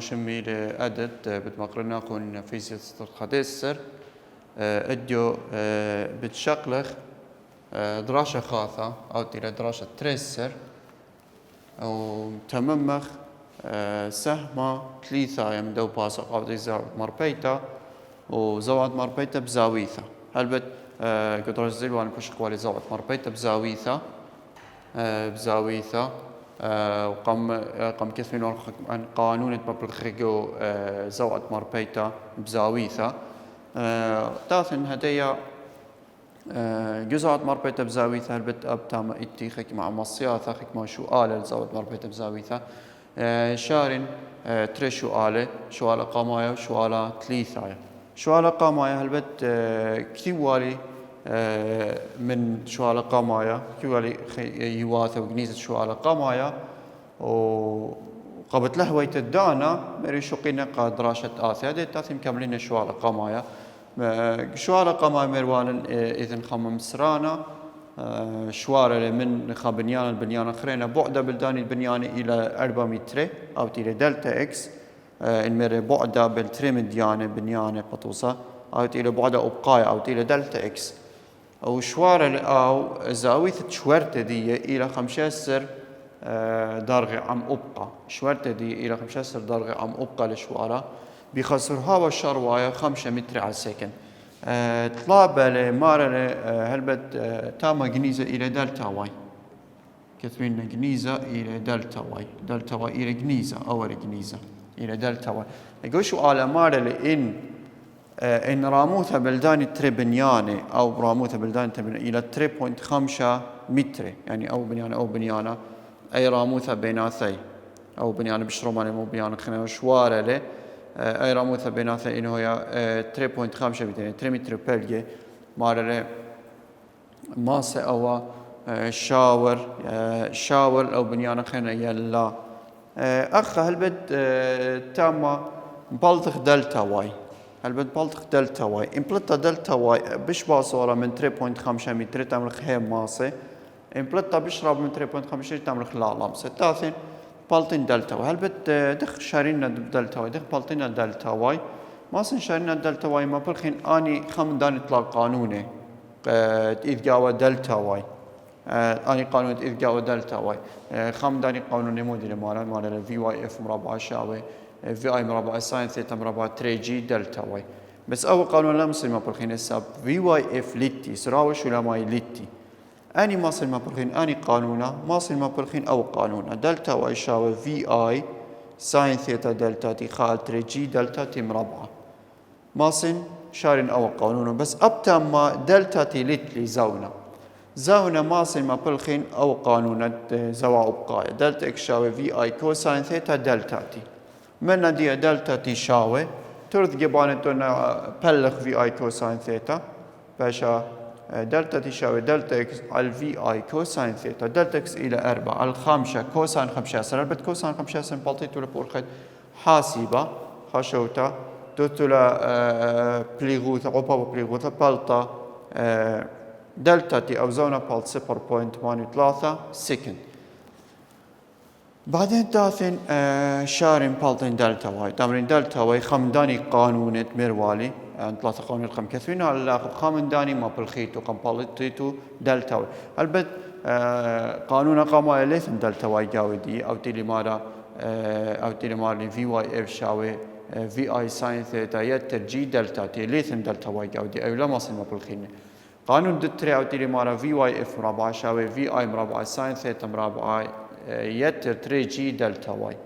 شمي لأدت بتمقرنا كون فيزياء خديسر اديو بتشقلخ دراسة خاصة أو تيلا دراسة تريسر أو تممخ سهمة ثلاثة من دو باسق أو دي زاوية مربيتا وزاوية مربيتا بزاويثة هلبت قدر الزيل وأنا كش قوالي زاوية مربيتا بزاويثة وقام كثير عن قانون تبرخيجو زاوية مربيتا بزاويثة تاثن هدية جزء مربيتا بزاويثة هلبت أبتام اتيخك مع مصياثة خك مع شو آلة زاوية مربيتا بزاويثة شارن تري شو آلة شو آلة قامايا وشو آلة ثلاثة شو آلة قامايا هلبت كثير والي من شو آلة قامايا كثير والي يواثة وجنيزة شو آلة قامايا وقبت له ويت الدانا مري شقينا قادراشة آثي هذه تاثي مكملين شو آلة قامايا شو آلة قامايا مروان إذن خمم سرانا شوارة من خابنيان البنيان خرينا بعد بلدان البنيان إلى 4 متر أو إلى دلتا إكس المرة بعد بالترم ديانة بنيان قطوسة أو إلى بعد أبقايا أو إلى دلتا إكس أو شوارة أو زاوية شورتة دي إلى 15 درجة عم أبقى شورتة دي إلى 15 درجة عم أبقى لشوارة بخسرها والشرواية 5 متر على السكن طلابة لمارة هلبت تاما جنيزة إلى دلتا واي كثمين جنيزة إلى دلتا واي إلى جنيزة أول جنيزة إلى دلتا واي يقول شو على مارة لإن إن راموثة بلدان تربنيانة أو راموثة بلدان إلى 3.5 متر يعني أو بنيانة أي راموثة بيناثي أو بنيانة بشرومانة مو بنيانة خلينا شوارة له أي راموثة بيناثي إنه هي 3.5 متر 3 متر بلجة مارة ماسة أو شاور أو بنيانة خلينا يلا أخ هلبت تاما بلطخ دلتا واي هلبت بلطخ دلتا واي إمبلتا دلتا واي بشبه صورة من 3.5 متر تعمل خيم ماسة إمبلتا بشرب من 3.5 تعمل خلال لامسة تاثين بلطين دلتا واي هلبت دخ شارينا دلتا واي دخ بلطينا دلتا واي ماسن شارينا دلتا واي ما بالخين أني خم داني إطلاق قانوني إذ جاوا دلتا واي أني قانون إذ جاوا دلتا واي خم داني قانوني موديل مالا في واي اف مربع شاوي في اي مربع ساين ثيتا مربع 3 جي دلتا واي بس أول قانون لا مصير ما بالخين الساب في واي اف ليتي سراوش ولا ماي ليتي أني ما صير ما بالخين أني قانونا ما صير ما بالخين أو قانونا دلتا واي شاوي في اي ساين ثيتا دلتا تي خال 3 جي دلتا تي مربع ما صير شارين أو قانونا بس أبتا ما دلتا تي ليتلي زاونا ما صير ما بالخين أو قانونا زوا أبقايا دلتا إكس شاوي في اي كوساين ثيتا دلتا تي من دي دلتا تي شاوي ترد جبانتنا بلغ في اي كوساين ثيتا باشا دلتا تي شاوي دلتا اكس على في اي كوساين ثيتا دلتا اكس الى 4 على 5 كوساين 15 البت كوساين 15 بلطيتو لبورخد حاسبة خشوتا توتولا بليغوثا اوبا بليغوثا بلطا دلتا تي او زونا بلط 0.83 سكند بعدين تاثن شارين بالتين دلتا واي تمرين دلتا واي خمداني قانون مروالي ثلاثة قانون الخم كثيرين على خمداني ما بالخيتو قم بالتيتو دلتا واي البت قانون قاموا ليثن دلتا واي جاودي او تيلي مارا في واي اف شاوي في اي ساين ثيتا يتر جي دلتا تي ليثن دلتا واي جاودي اي لا ما صير ما بالخيني قانون دتري او تيلي مارا في واي اف مربع شاوي في اي مربع ساين ثيتا مربع يتر 3 جي دلتا واي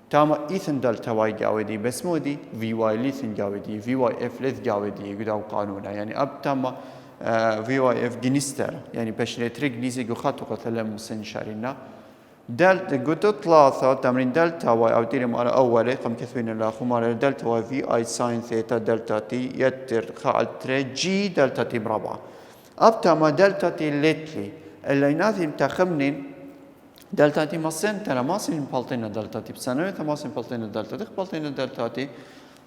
تاما إيثن دلتا واي جاودي بس مودي في واي ليثن جاودي في واي اف ليث جاودي قداو قانونا يعني أب تاما في واي اف جنستر يعني باش لتري جنيزي جو خاتو قتل مسن شارينا دلتا قدو ثلاثة تمرين دلتا واي أو تيري مارا أولي قم كثوين الأخو مارا دلتا واي في اي ساين ثيتا دلتا تي يتر خال 3 جي دلتا تي مربعة أب تاما دلتا تي ليتلي اللي ناثي متخمنين دلتا تي ماسين ترى ماسين بالتين دلتا تي بسنوية ماسين بالتين دلتا تي بالتين دلتا تي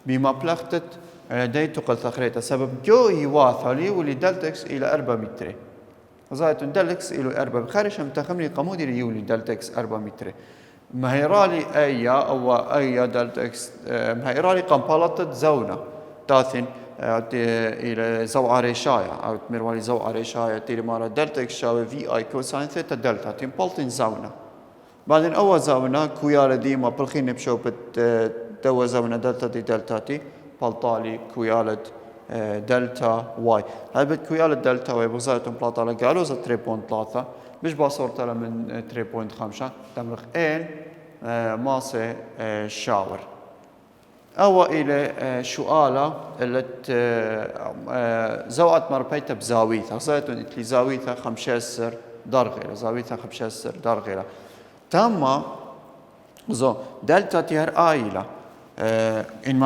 بما بلغتت ديتو قل ثخريتا سبب جو يواثلي ولي دلتا اكس إلى 4 متر زايتون دلتا اكس إلى 4 خارج هم تخمني قمودي ليولي دلتا اكس 4 متر مهيرالي أيا أو أيا دلتا إكس مهيرالي قنبلة زونة تاثن إلى زوعة ريشايا أو تمروالي زوعة ريشايا تيري مارا دلتا إكس شاوي في آي كوساين ثيتا دلتا تنبلتن زونة بعدين أول زونة كويالة ديما بالخين بشو دوا زونة دلتا دي دلتا تي بلطالي كويالة دلتا واي هاي بد كويالة دلتا واي بغزايتهم بلاطالة قالوا زا 3.3 مش باصورت له من 3.5 تمرخ ان ماسة شاور أو إلى سؤالة التي زوات مربيتها بزاويتها زايتون إتلي زاويتها 15 درجة زاويتها 15 درجة تم زو دلتا تيهر آيلة إن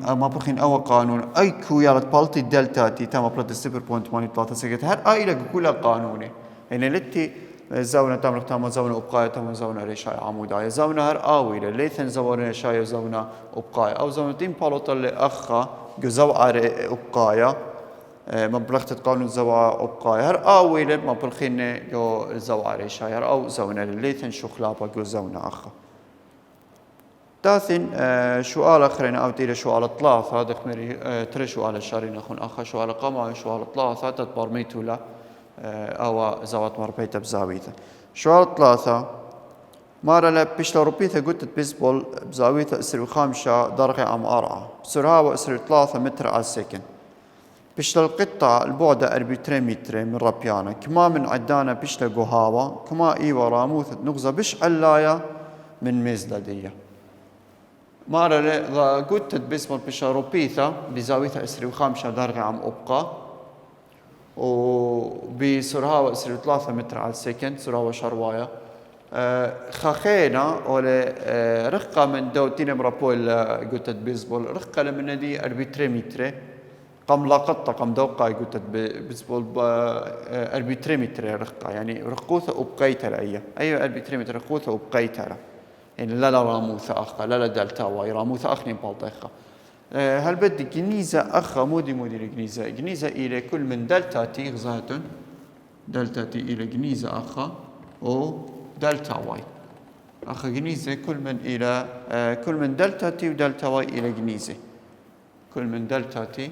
ما بخين أو قانون أي كويالة بالتي دلتا تي تم بلاد 0.1 سكت هر آيلة كلها قانوني إن التي زونة تمرق تم زونة أبقاية تم زونة ريشاي عمودية زونة هر آويلة ليثن زونة ريشاي زونة أبقاية أو زونة تيم بالوطة اللي أخا جزوعة أبقاية ما بلغت قانون زوعة أبقاية هر آويلة ما بلخين جو زوعة ريشاي هر أو زونة ليثن شخلابة جو زونة أخا تاثن سؤال آخرين أو تيري سؤال ثلاثة هذا خمري تري سؤال شارين أخون أخا سؤال قمع سؤال ثلاثة تتبرميتو له أو زوات مربيتها بزاويتها سؤال ثلاثة مرة لا بيشلا روبيتها قلت بيسبول بزاويتها اسر خامسة درجة عم أرعى سرها واسر 3 متر على السكند بيشلا القطة البعد 4 متر من ربيانا كما من عدانا بيشلا قهاوة كما إيوة راموثة نغزة بش علاية من ميزلدية مرة لا قلت بيسبول بيشلا روبيتها بزاويتها اسر خامسة درجة عم أبقى وبسرعة واسر 3 متر على السكند سرعة شرواية خاخينا ولا رقة من دوتين مرابول قلت بيسبول رقة لمن دي 4 متر قم لاقطة قم دوقة قلت بيسبول 4 متر رقة يعني رقوثة أبقيتها أي 4 متر رقوثة أبقيتها يعني لا راموثة أخا لا دلتا واي راموثة أخني بالطيخة هل بدي جنيزة أخا مودي جنيزة إلى كل من دلتا تي غزاتن دلتا تي إلى جنيزة أخا أو دلتا واي أخا جنيزة كل من دلتا تي ودلتا واي إلى جنيزة كل من دلتا تي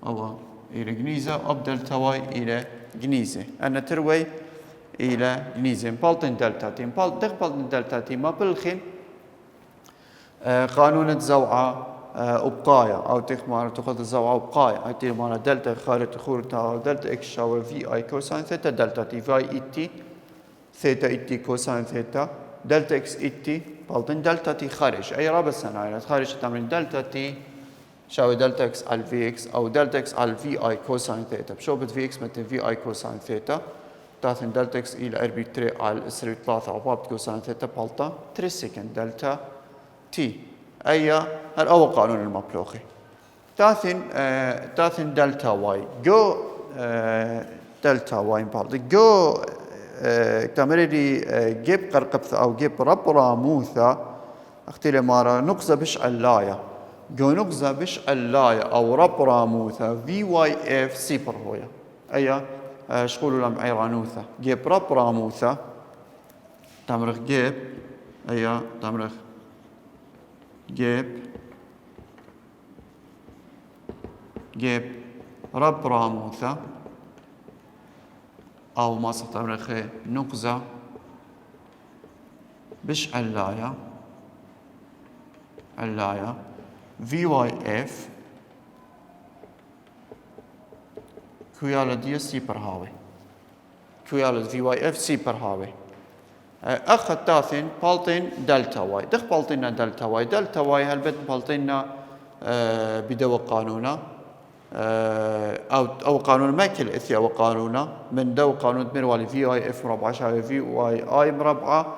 أو إلى جنيزة أب دلتا واي إلى جنيزة أنا تروي إلى جنيزة بالتن دلتا تي بالتن دلتا تي ما بالخين قانون زوعة أبقايا أو تخمار تأخذ الزوعة أبقايا أتي مانا دلتا خارج تخور دلتا إكس شاور في آي كوساين ثيتا دلتا تي في آي إتي ثيتا إتي كوساين ثيتا دلتا إكس إتي بالتن دلتا تي خارج أي رابط سنة خارج تمرين دلتا تي شاوي دلتا إكس على في إكس أو دلتا إكس على في آي كوساين ثيتا بشوبة في إكس متى في آي كوساين ثيتا تاثن دلتا إكس إلى أربيتري على إسري 3 عبابت كوساين ثيتا بالتا 3 سكند دلتا تي أي الأول قانون المبلوغي تاثن دلتا واي جو دلتا واي بالتا جو تمريري جيب قرقبث أو جيب رب راموثة اختيلي مارا نقزة بش علاية جو نقزة بش علاية أو رب راموثة في واي اف سيبر هويا أي شغولوا لهم عيرانوثة جيب رب راموثة تمرخ جيب أي تمرخ جيب رب راموثة أو ما تمرخ نقزة بش علاية في واي اف كويالة دي سيبر هاوي كويالة في واي اف سيبر هاوي أخذ تاثين بالتين دلتا واي دخ بالتينا دلتا واي هل بالتينا بدو قانونا أو قانون ماكل إثيا وقانونا من دو قانون مروالي في واي اف مربعة شاوي في واي اي مربعة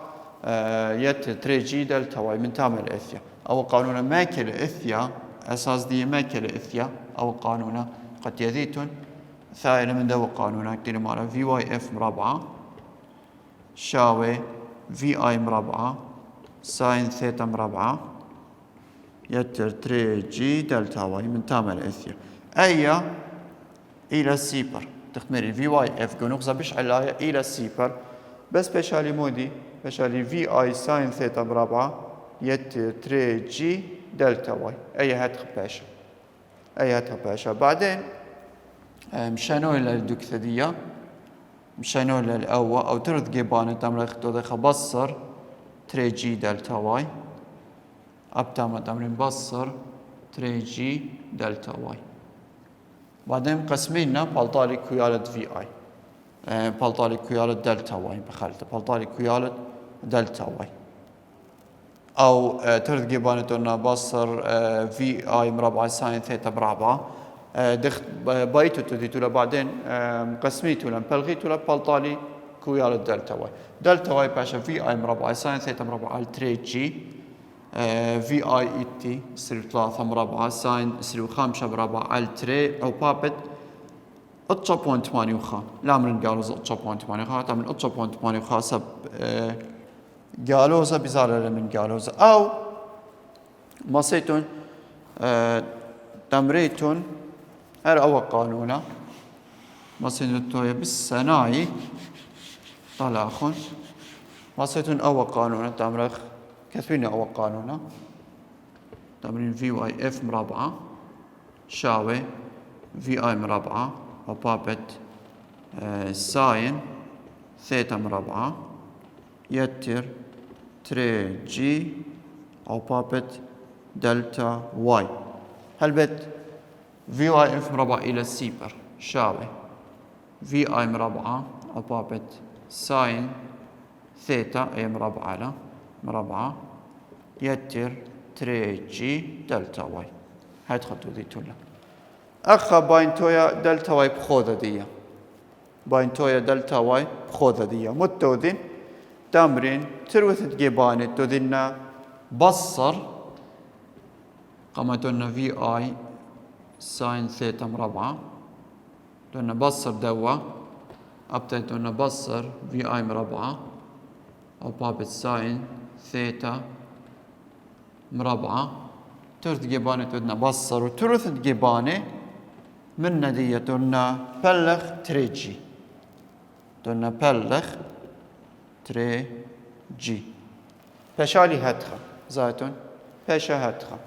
يت 3 جي دلتا واي من تامل إثيا أو قانون ماكل إثيا أساس دي ماكل إثيا أو قانونا قد يذيتون ثائل من دو قانونا كتير مالا في واي اف مربعة شاوي في اي مربعة ساين ثيتا مربعة يتر 3 جي دلتا واي من تامل إثيا أي إلى سيبر تخمري في واي اف جو نقصة بش علاية إلى سيبر بس بشالي مودي بشالي في اي ساين ثيتا مربعة يتر 3 جي دلتا واي. اي هاتخ باشا، اي هاتخ باشا. بعدين مشانو الى الدكثدية، مشانو الى الاول او ترد جيبانة تمرخ تودخ بصر 3 جي دلتا واي. ابتما تمرين بصر 3 جي دلتا واي. بعدين قسمينا بالطالي كيالة في اي، بالطالي كيالة دلتا واي بخلته بالطالي كيالة دلتا واي. او ترد جيبانتنا بصر في اي مربع ساين ثيتا مربعة دخت بايتو تديتولا. بعدين قسميتولا بلغيتولا بالطالي كيالة دلتا واي. دلتا واي باشا في اي مربع ساين ثيتا مربع على 3 جي في اي اي تي يصير 3 مربع ساين يصير 5 مربع على 3 او بابت 8.8 لا من قالوز 8.8 من 8.8 سب قالوزا بزارة من قالوزا او ماسيتون تمريتون هر او قانونا ماسيتون تويا بالسناي طلاخون ماسيتون او قانونا تمرخ كثبين او قانونا تمرين في واي اف مربعة شاوي في اي مربعة او بابت ساين ثيتا مربعة يتر 3 جي او بابت دلتا واي. هلبت في واي اف مربع الى سيبر شاوي في اي مربعة او بابت ساين ثيتا اي مربعة لا مربعة يتر 3 جي دلتا واي. هاي تخطو دي تولا اخا باينتويا دلتا واي بخوذة دي باينتويا دلتا واي بخوذة دي متودين تمرين تروث جيباني تودينا بصر قامتنا في اي ساين ثيتا مربعة دونا بصر دوا ابتدونا بصر في اي مربعة او بابت ساين ثيتا مربعة ترث جيباني تودنا بصر وترث جيباني من ندية دونا بلغ 3 جي دونا بلغ 3 جي بشالي هاتخا زايتون باشا هاتخا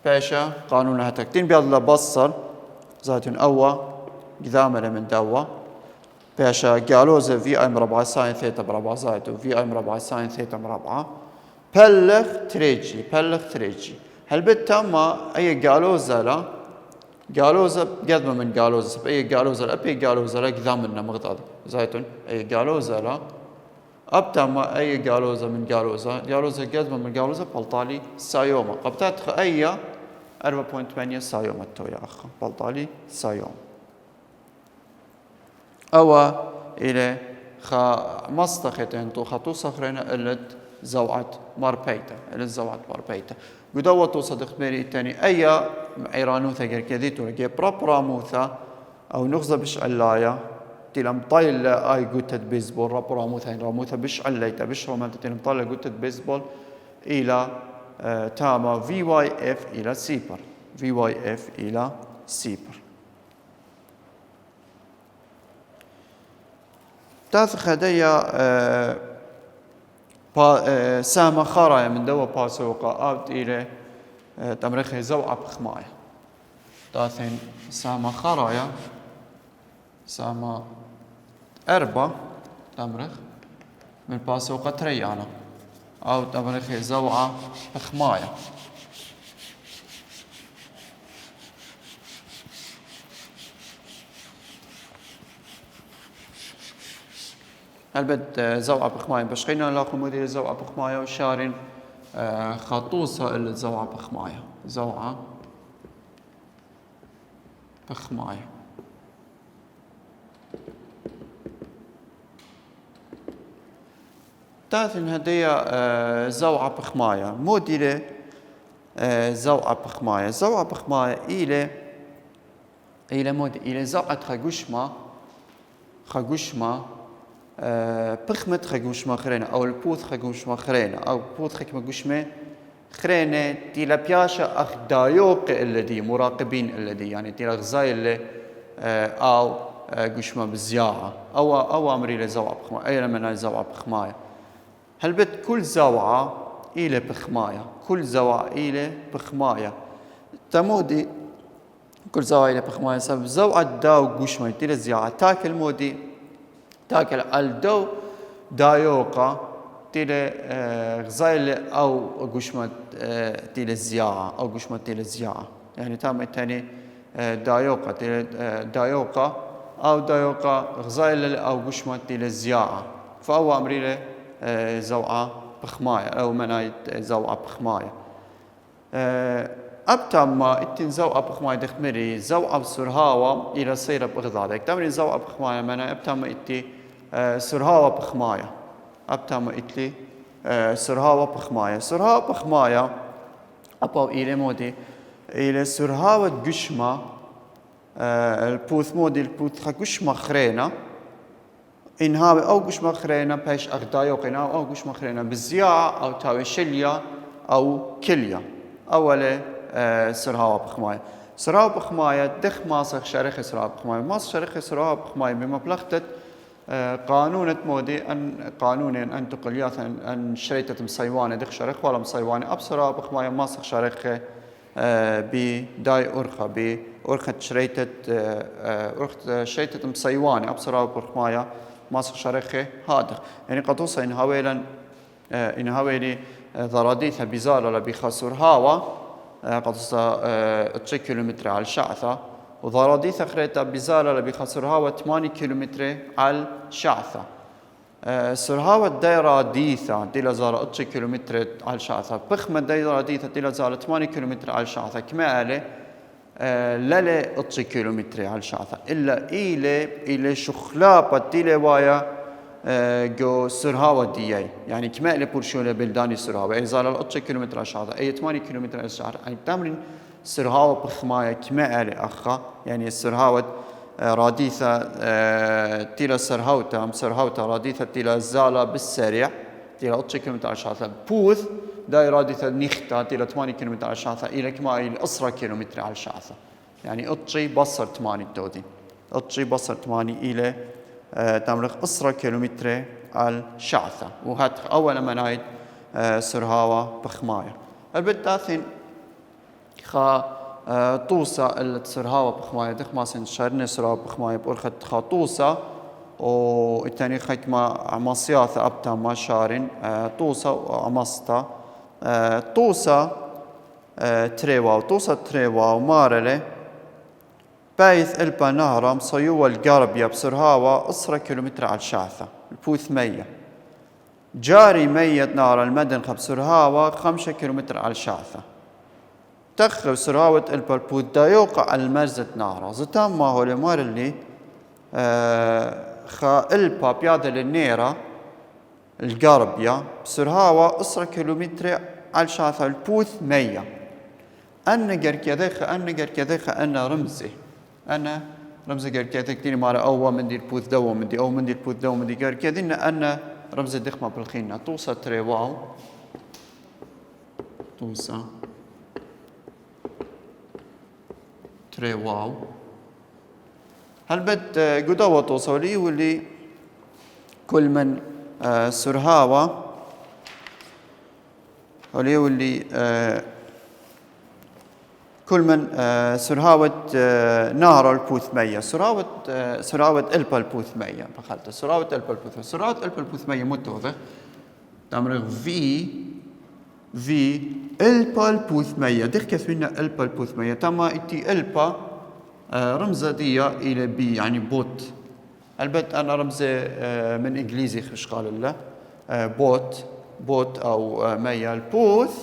باشا قانون هاتك تين بيضل بصر زايتون اوا قدامنا من دوا باشا قالوزا في اي مربع ساين ثيتا مربع زايتون في اي مربع ساين ثيتا مربع بلغ 3 جي بلغ 3 جي. هل بالتامة اي قالوزا لا قالوزا قدم من قالوزا اي قالوزا لا ابي قالوزا لا قدامنا مغضض زايتون اي قالوزا لا ابتما اي قالوزا من قالوزا قالوزا قدم من قالوزا بلطالي سايوما قبتات اي 4.8 سايوما تو يا اخ بلطالي سايوما او الى خا مصطختين تو خطو صخرنا الت زوعت ماربيتا الزوعت ماربيتا قدوة توصدق ميري الثاني اي ايرانوثا غير كذيتو لقي براموثا او نغزة بش علايا تلم طايل اي قوتة بيسبول راموثا راموثا بش علايتا بش رومانتا تلم طايل قوتة بيسبول الى تاما في واي اف الى سيبر في واي اف الى سيبر. تاث خديا سامة خرايا من دوا باسوقا أبد إلى تمرخي زوعة بخماية تاثين سامة خرايا سامة أربع تمرخ من باسوقا تريانا أو تمرخي زوعة بخماية البد زوعة بخماية باش خينا لاخو مدير زوعة بخماية وشارين خطوصة اللي زوعة بخماية زوعة بخماية تاثن هدية زوعة بخماية مدير زوعة بخماية زوعة بخماية إلى مود إلى زوعة خجوشما بخمت خجوشما خرينة أو البوث خجوشما خرينة أو بوث خجوشما خرينة تيلا بياشا أخ دايوق الذي مراقبين الذي يعني تيلا غزاي اللي أو جوشما بزياعة أو أمري لزوع بخماية أي لمن زوع بخماية هلبت كل زوعة إلى بخماية، كل زوعة إلى بخماية تمودي كل زوعة إلى بخماية سبب زوعة داو قشمة تيل الزياعة تاكل مودي تاكل الدو دايوقة تيل غزايل أو قشمة تيل الزياعة أو قشمة تيل الزياعة يعني تام التاني دايوقة تيل دايوقة أو دايوقة غزايل أو قشمة تيل الزياعة فأو أمريله زوعة بخماية أو منايت زوعة بخماية أبتم ما إتين زوعة بخماية دخمري زوعة بسرهاوة إلى صيرة بغضادك تمرين زوعة بخماية منا أبتم إتي سرهاوة بخماية أبتم إتلي سرهاوة بخماية سرهاوة بخماية أبو إلى مودي إلى سرهاوة قشمة البوث مودي البوث قشمة خرينة إنها أو قشمة خرينة باش أغدايوقنا أو قشمة خرينة بالزياعة أو تاوي شلية أو كلية أولا سرهاوة بخماية سرهاوة بخماية دخ ماسخ شرخ سرهاوة بخماية ماسخ شرخ سرهاوة بخماية بمبلغتة قانون مودي أن قانون أن تقليات أن شريتة مصيوانة دخ شرخ ولا مصيوانة أبصرها بخماية ماسخ شرخ بداي أرخة بأرخة شريتة مصيوانة أبصرها بخماية ماسخ شرخه هادخ يعني قطوسة إن هاويلي ضراديثها بزالة بخسر هاوى قطوسة 3 كيلومتر على الشعثة وضراديثها خريطة بزالة بخسر هاوى 8 كيلومتر على الشعثة سرهاوى دايرة ديثة ديلا زالة 3 كيلومتر على الشعثة بخمة دايرة ديثة ديلا زالة 8 كيلومتر على الشعثة كما قاله لا 3 كيلومتر على الشعثة إلا إلى شخلابة ديلا وايا جو سرهاوة دياي يعني كما إلى برشولة بلداني سرهاوة أي زالة 3 كيلومتر على الشعثة أي 8 كيلومتر على الشعثة أي تمرين سرهاوة بخماية كما قاله أخا يعني السرهاوة راديثة تيلا سرهاوتا راديثة تيلا زالة بالسريع تيلا 3 كيلومتر على الشعثة بوث داي راديثة نيختا تيلا 8 كيلومتر على الشعثة إلى كما إلى 10 كيلومتر على الشعثة يعني أطشي بصر 8 تودين أطشي بصر 8 إلى تمرق 10 كيلومتر على الشعثة وهات أول منايد سرهاوة بخماية البتاثين خا طوسة السرهاوة بخماية دخماسين شارني سرهاوة بخماية بأرخة خا طوسة والتاني خيكما عماسياثة أبتا ما شارن طوسة وعماستا طوسة تريواو طوسة تريواو مارلة بايث إلبا نهرة مصيوة القربية بسرهاوة 10 كيلومتر على الشعثة البوث مية جاري مية نهر المدن بسرهاوة 5 كيلومتر على الشعثة تخر سراوة البلبوت دايوقع المرزة نهرة زتام ما هو المار اللي خا البا بيادة للنيرة القربية بسرهاوة 10 كيلومتر على الشعثة البوث مية أنا قركيذيخ أنا رمزي أنا رمزي قركيذيخ كتير مارة أو من دي البوث دو من دي أو من دي البوث دو من دي قركيذين أنا رمزي دخمة بالخينة توصى تريواو توصى تريواو هل بد قدوة توصلي واللي كل من سرهاوة واللي كل من سرهاوة نهر البوث مية سرهاوة إلبا البوث مية بخلت سرهاوة إلبا البوث مية متوضح تمرغ في إلبا البوث مية دير كثيرنا إلبا البوث مية تما إتي إلبا رمزة دي إلى بي يعني بوت البت أنا رمزة من إنجليزي خش قال الله بوت أو مية البوث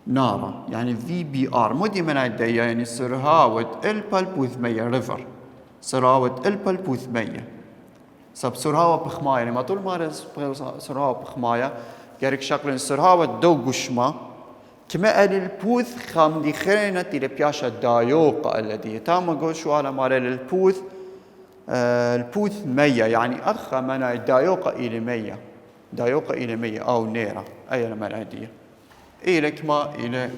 نارا يعني في بي ار مودي من عدي يعني سرهاوة إلبا البوث مية ريفر سرهاوة إلبا البوث مية سب سرهاوة بخماية يعني ما طول ما سرهاوة بخماية كارك شكل سرهاوة دو قشمة كما قال البوث خام دي خيرنا تيلي بياشا دايوقة الذي تاما قوشو على مارل البوث مية يعني أخا منا دايوقة إلى مية أو نيرة أي لما العادية إلى كما إلى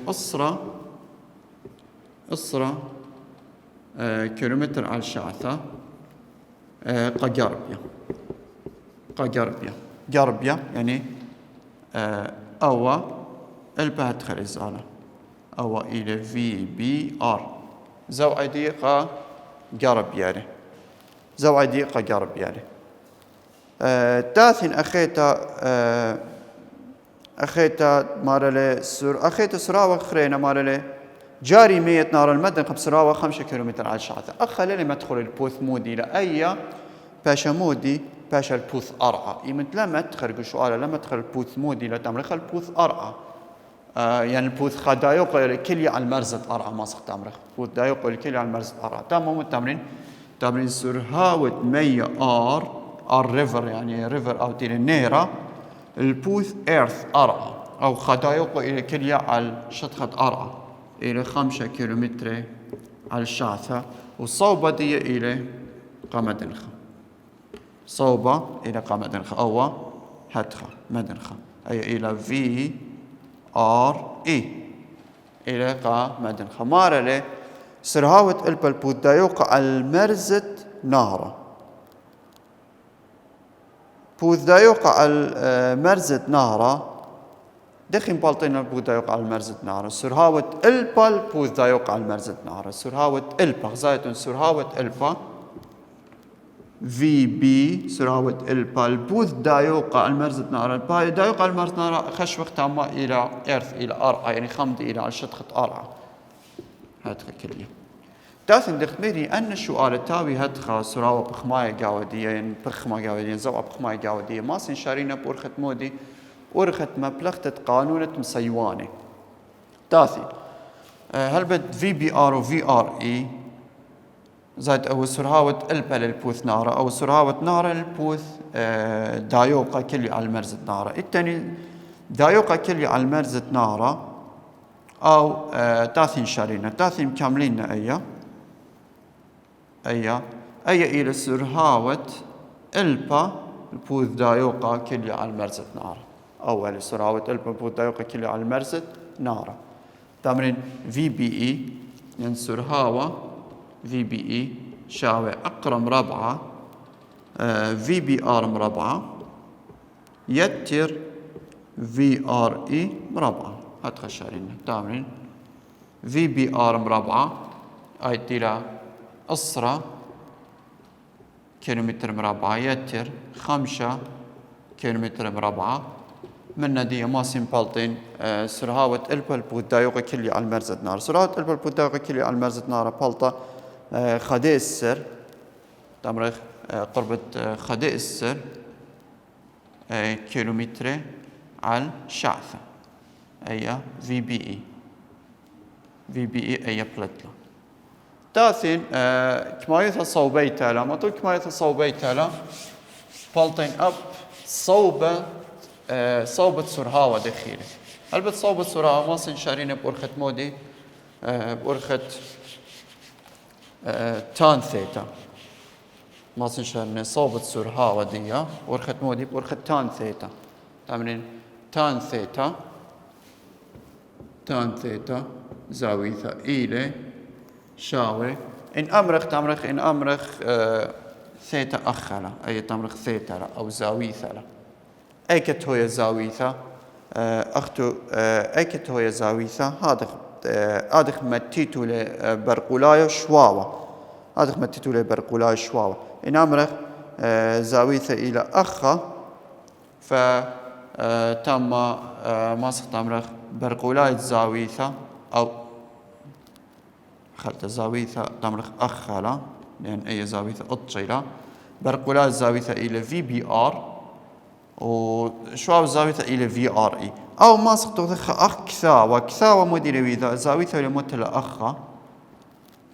أسرة كيلومتر على الشعثة قجربية قربية يعني أو البا هدخل إزالة أو إلى في بي آر زوعي دقيقة قرب يعني زوعي دقيقة قرب يعني تاثن أخيتا مارلي أخيتا سراوة خرينا مارلي جاري 100 نار المدن قب سراوة 5 كيلومتر على الساعة أخا للي مدخل البوث مودي لأي باشا مودي باشا البوث أرعى يمت لما تخرج سؤال لما تدخل البوث مودي لتمرخ البوث أرعى يعني البوث خدايوق الكلي على المرزة أرعى ما صح تمرخ بوث دايوق الكلي على المرزة أرعى تمام التمرين تمرين سرهاوت 100 ار ريفر يعني ريفر أو تيل النيرة البوث إيرث أرعى أو خدايوق إلى كلي على شطخة أرعى إلى 5 كيلومتر على الشاثة والصوبة دي إلى قمدنخة صوبة إلى قمدنخة أو هدخة مدنخة أي إلى في آر إي إلى قمدنخة مارا لي سرهاوت البلبوت دا يوقع المرزت نهرة بوث دا يوقع المرزت نهرة دخين بالطين البوث دا يوقع المرزت نهرة سرهاوت البل بوث دا يوقع المرزت نهرة سرهاوت البا غزايتون سرهاوت البا في بي سرهاوت البا البوث دا يوقع المرزت نهرة البا دا يوقع المرزت نهرة خش وقت ما إلى إرث إلى أرعى يعني خمد إلى على شطخة أرعى هاتخ كلية تاثن دخميري أن السؤال تاوي هاتخ سراوة بخماية قاودية بخما قاودية زوعة بخماية قاودية ما سنشارينا بورخة مودي ورخة مبلغة قانونة مسيوانة تاثي هل بد في بي آر و في آر إي زائد أو سرهاوة البا للبوث نارة أو سرهاوة نارة للبوث دايوقة كلي على المرزة نارة التاني دايوقة كلي على المرزة نارة أو تاثين شارينا تاثين كاملين أي إلى سرهاوة البا البوث دايوقة كلي على المرزة نارة أو إلى سرهاوة البا البوث دايوقة كلي على المرزة نارة تمرين في بي إي يعني سرهاوة في بي إي شاوي أقرى مربعة في بي آر مربعة يتر في آر إي مربعة هات خشارين تمرين في بي آر مربعة أي تيلا أسرة كيلومتر مربع يتر 5 كيلومتر مربع من ندية ما سيمبالتين سرهاوة البل بودايوغا كلي على المرزة نار سرهاوة البل بودايوغا كلي على المرزة نار بالتا خدي السر تمرخ قربة خدي السر كيلومتر على الشعثة أي في بي إي أي بلتلا تاثين كمايثة صوبيتها لا ما تقول كمايثة صوبيتها لا بالتين أب صوبة سرهاوة دخيلة هل صوبة سرهاوة ما سنشارين بورخة مودي بورخة تان ثيتا ما سنشارين صوبة سرهاوة دي بورخة مودي بورخة تان ثيتا تمرين تان ثيتا زاوية إلى شاوي إن أمرخ ثيتا أخلا أي تمرخ ثيتا أو زاوية أي كتوية زاوية أختو أي كتوية زاوية هذا متيتو لبرقولايو شواوة هذا متيتو لبرقولايو شواوة إن أمرخ زاوية إلى أخا فتم ماسخ تمرخ برقولايو زاوية أو خلت زاوية تمرخ أخلا لأن أي زاوية أطشيلة برقولايو زاوية إلى في بي آر وشواب زاوية إلى في آر إي أو ماسخ تخ أخ كثاوة مدير ويذا زاوية لمثل أخا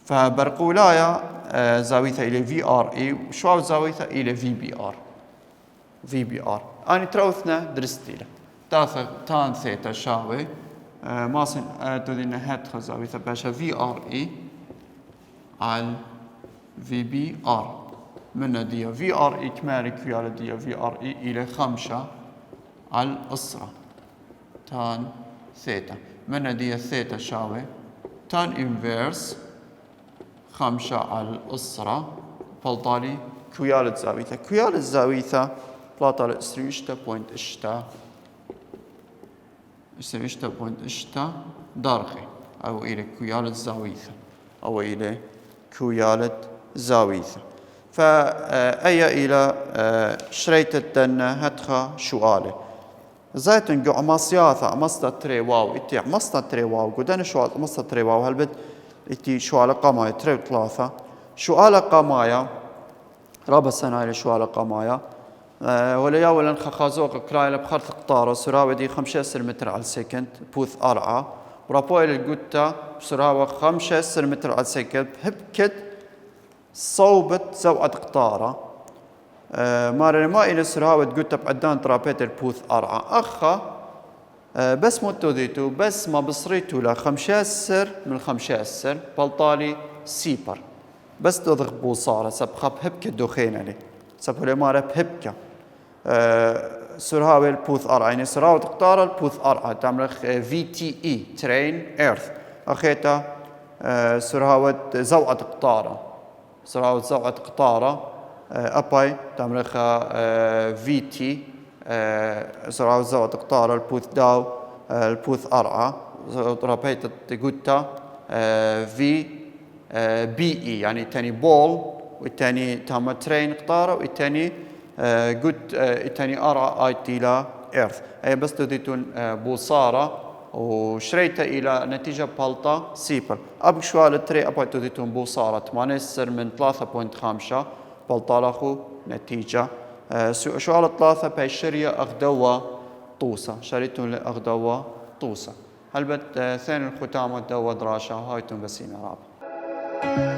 فبرقولايا زاوية إلى في آر إي وشواب زاوية إلى في بي آر أنا تروثنا درستيله تان ثيتا شاوي ماسن تودين هات زاوية باشا في آر إي على في بي آر من دي في آر إي كمالي كيالة دي في آر إي إلى 5 على الأسرة تان ثيتا من دي ثيتا شاوي تان إنفيرس 5 على الأسرة فالطالي كيالة زاوية بلاطة الإسريشتا بوينت إشتا إسريشتا بوينت إشتا دارخي أو إلى كويالة زاويثة أو إلى كويالة زاويثة فأي إلى شريت الدنة هتخا شوالة زيتون جو عماسياثا عماستا تري واو إتي عماستا تري واو قدان شوال عماستا تري واو هلبت إتي شوالة قامايا تري ثلاثة شوالة قامايا رابع سنة إلى شوالة قامايا ولا ولا خازوق كرايل بخرط قطارة سراوة دي 15 متر على السكند بوث أرعى ورابو إلى الجوتا بسراوة 15 متر على السكند هبكت صوبت زوعة قطارة مارن ما إلى سراوة جوتا بعدان ترابيتر بوث أرعى أخا بس موتو ديتو بس ما بصريتو لا 15 من 15 بلطالي سيبر بس تضغ بوصارة سبخب هبكة دوخين عليه سبخب مارة بهبكة سرهاوي البوث أرعى يعني سراوة قطارة البوث أرعى تعمل VTE ترين إيرث أخيتا سرهاوة زوعة قطارة سرهاوة زوعة قطارة أباي تعمل VT سرعة زوعة قطارة البوث داو البوث أرعى رابيت تقوتا في بي إي يعني تاني بول والتاني تام ترين قطارة والتاني قد التاني أرعى آيتي إلى إيرث أي بس تديتون بوصارة وشريته إلى نتيجة بلطة سيبر أبق شوال التري أبغى تديتون بوصارة 8 من 3.5 بلطة لخو نتيجة شوال 3 باي شرية أغدوة طوسة شريتون لأغدوة طوسة هلبت ثاني الختامة دوا دراشة هايتون بسينا رابع